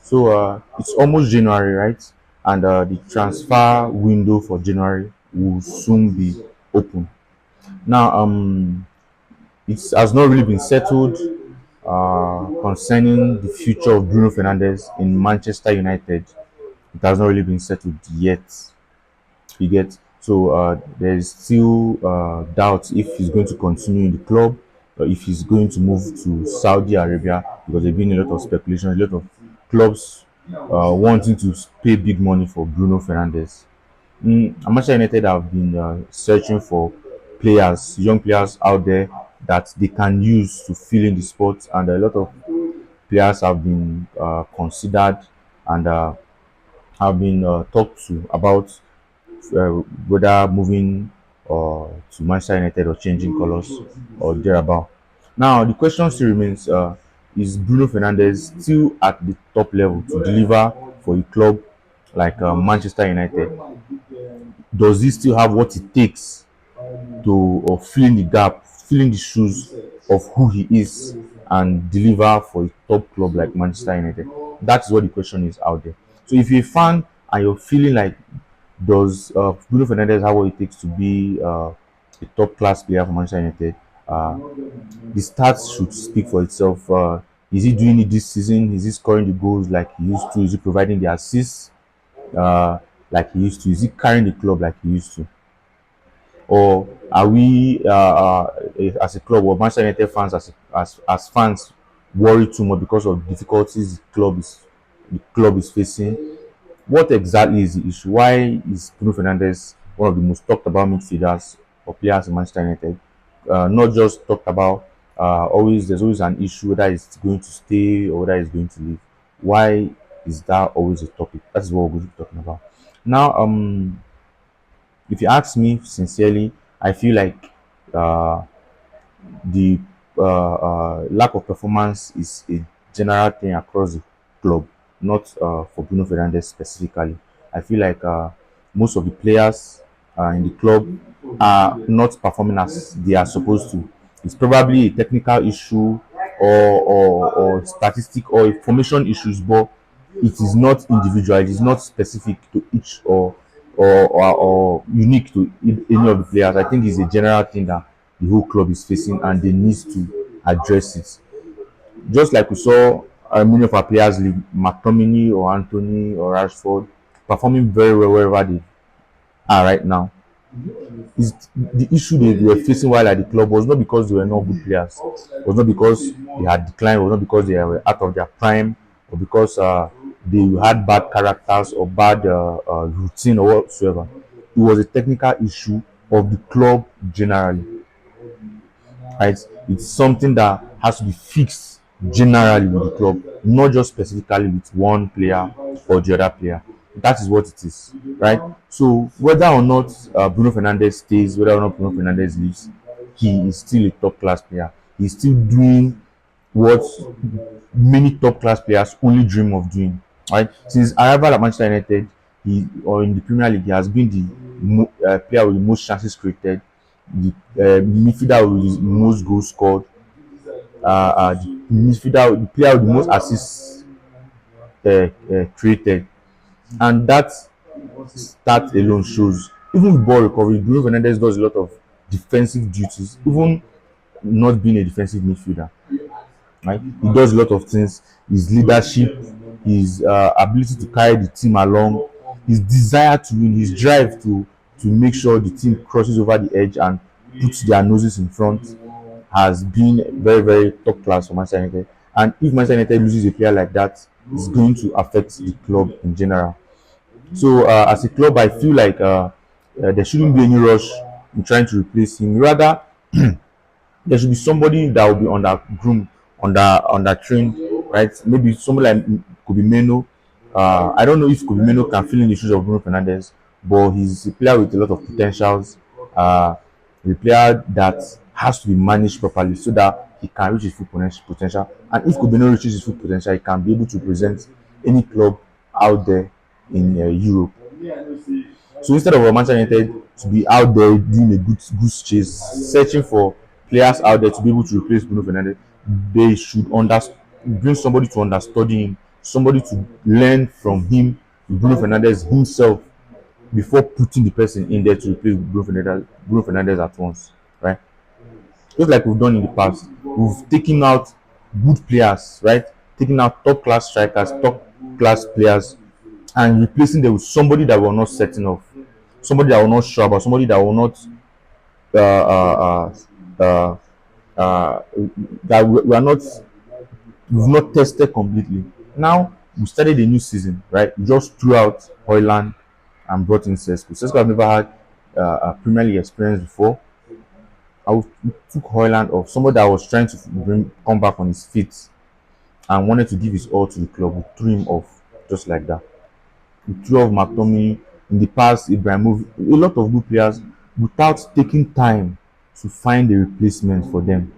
So it's almost January, right? And the transfer window for January will soon be open. Now, it has not really been settled concerning the future of Bruno Fernandes in Manchester United. It has not really been settled yet. You get, so there is still doubt if he's going to continue in the club or if he's going to move to Saudi Arabia, because there's been a lot of speculation, a lot of clubs wanting to pay big money for Bruno Fernandes. Manchester United have been searching for players, young players out there that they can use to fill in the spot, and a lot of players have been considered and have been talked to about whether moving to Manchester United or changing colours or thereabout. Now the question still remains: is Bruno Fernandes still at the top level to deliver for a club like Manchester United? Does he still have what it takes to fill in the gap, fill in the shoes of who he is, and deliver for a top club like Manchester United? That's what the question is out there. So if you're a fan and you're feeling like, does Bruno Fernandes have what it takes to be a top class player for Manchester United? Uh, the stats should speak for itself. Is he doing it this season? Is he scoring the goals like he used to? Is he providing the assists uh, like he used to? Is he carrying the club like he used to? Or are we, as a club, or Manchester United fans, as fans, worry too much because of difficulties the club is facing? What exactly is the issue? Why is Bruno Fernandes one of the most talked about midfielders or players in Manchester United? Not just talked about. Always there's always an issue whether it's going to stay or whether it's going to leave. Why is that always a topic? That's what we're going to be talking about. Now, if you ask me sincerely, I feel like uh, the lack of performance is a general thing across the club, not for Bruno Fernandes specifically. I feel like most of the players in the club are not performing as they are supposed to. It's probably a technical issue or statistic or formation issues, but it is not individual. It is not specific to each or unique to any of the players. I think it's a general thing that the whole club is facing, and they need to address it. Just like we saw many of our players leave, McTominay or Anthony or Rashford, performing very well wherever they are right now. Is the issue they were facing while at the club was not because they were not good players, was not because they had declined, was not because they were out of their prime, or because they had bad characters or bad routine or whatsoever. It was a technical issue of the club generally, right? It's something that has to be fixed generally with the club, not just specifically with one player or the other player. That is what it is, right? So whether or not Bruno Fernandes stays, whether or not Bruno Fernandes leaves, he is still a top class player. He's still doing what many top class players only dream of doing. Right? Since arrival at Manchester United, he or in the Premier League, he has been the player with the most chances created, the midfielder with the most goals scored, the player with the most assists created, and that stat alone shows. Even with ball recovery, Bruno Fernandes does a lot of defensive duties, even not being a defensive midfielder. Right? He does a lot of things. His leadership, his ability to carry the team along, his desire to win, his drive to make sure the team crosses over the edge and puts their noses in front has been very, very top class for Manchester United. And if Manchester United loses a player like that, it's going to affect the club in general. So, as a club, I feel like there shouldn't be any rush in trying to replace him. Rather, there should be somebody that will be under groom, under trained, right? Maybe somebody like Kobe Meno. I don't know if Kobe Meno can fill in the shoes of Bruno Fernandes, but he's a player with a lot of potentials. A player that has to be managed properly so that he can reach his full potential. And if Kobe Meno reaches his full potential, he can be able to present any club out there in Europe. So instead of Manchester United to be out there doing a good goose chase, searching for players out there to be able to replace Bruno Fernandes, they should bring somebody to understudy him somebody to learn from him, Bruno Fernandes himself, before putting the person in there to replace Bruno Fernandes at once, right? Just like we've done in the past, we've taken out good players, right? Taking out top class strikers, top class players, and replacing them with somebody that we're not certain of, somebody that we're not sure about, somebody that will not uh, uh, uh, uh, uh, that we are not, we've not tested completely. Now we started a new season, right? We just threw out Hoyland and brought in Sesko. Sesko have never had a Premier League experience before. We took Hoyland off, somebody that was trying to come back on his feet and wanted to give his all to the club. We threw him off just like that. We threw off McTominay in the past, Ibrahimovic, a lot of good players without taking time to find a replacement for them.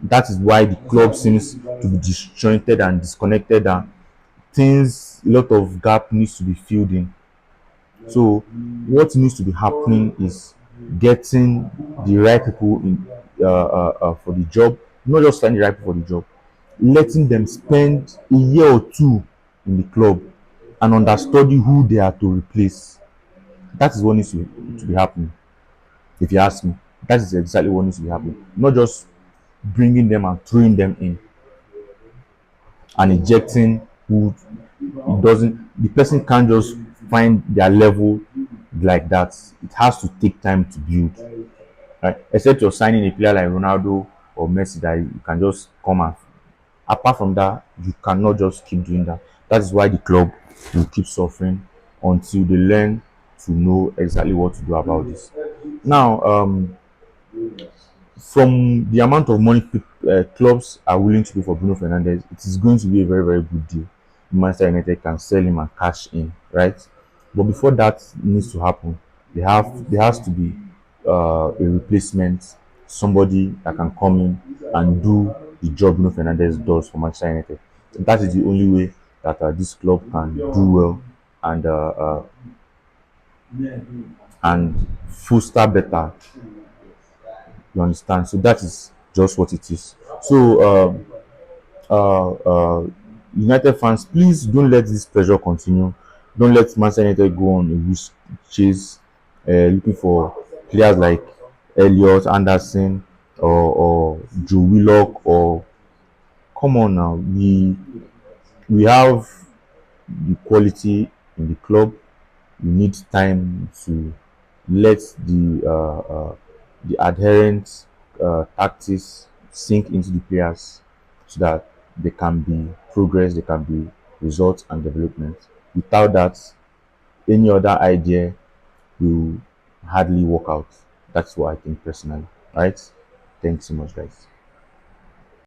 That is why the club seems to be disjointed and disconnected, and things, a lot of gap needs to be filled in. So what needs to be happening is getting the right people in for the job, not just finding the right people for the job, letting them spend a year or two in the club and understudy who they are to replace. That is what needs to be happening. If you ask me, that is exactly what needs to be happening. Not just bringing them and throwing them in and ejecting who it doesn't. The person can't just find their level like that. It has to take time to build. Right? Except you're signing a player like Ronaldo or Messi that you can just come and. Apart from that, you cannot just keep doing that. That is why the club will keep suffering until they learn to know exactly what to do about this. Now, from the amount of money clubs are willing to pay for Bruno Fernandes, it is going to be a very, very good deal. Manchester United can sell him and cash in, right? But before that needs to happen, there has to be a replacement, somebody that can come in and do the job Bruno Fernandes does for Manchester United. That is the only way that this club can do well and and foster better. You understand? So that is just what it is. So uh, uh, United fans, please don't let this pressure continue. Don't let Manchester United go on a wish chase, looking for players like Elliot Anderson or Joe Willock. Or come on now, we have the quality in the club. We need time to let the adherent tactics sink into the players so that there can be progress, there can be results and development. Without that, any other idea will hardly work out. That's what I think personally. Right? Thanks so much, guys.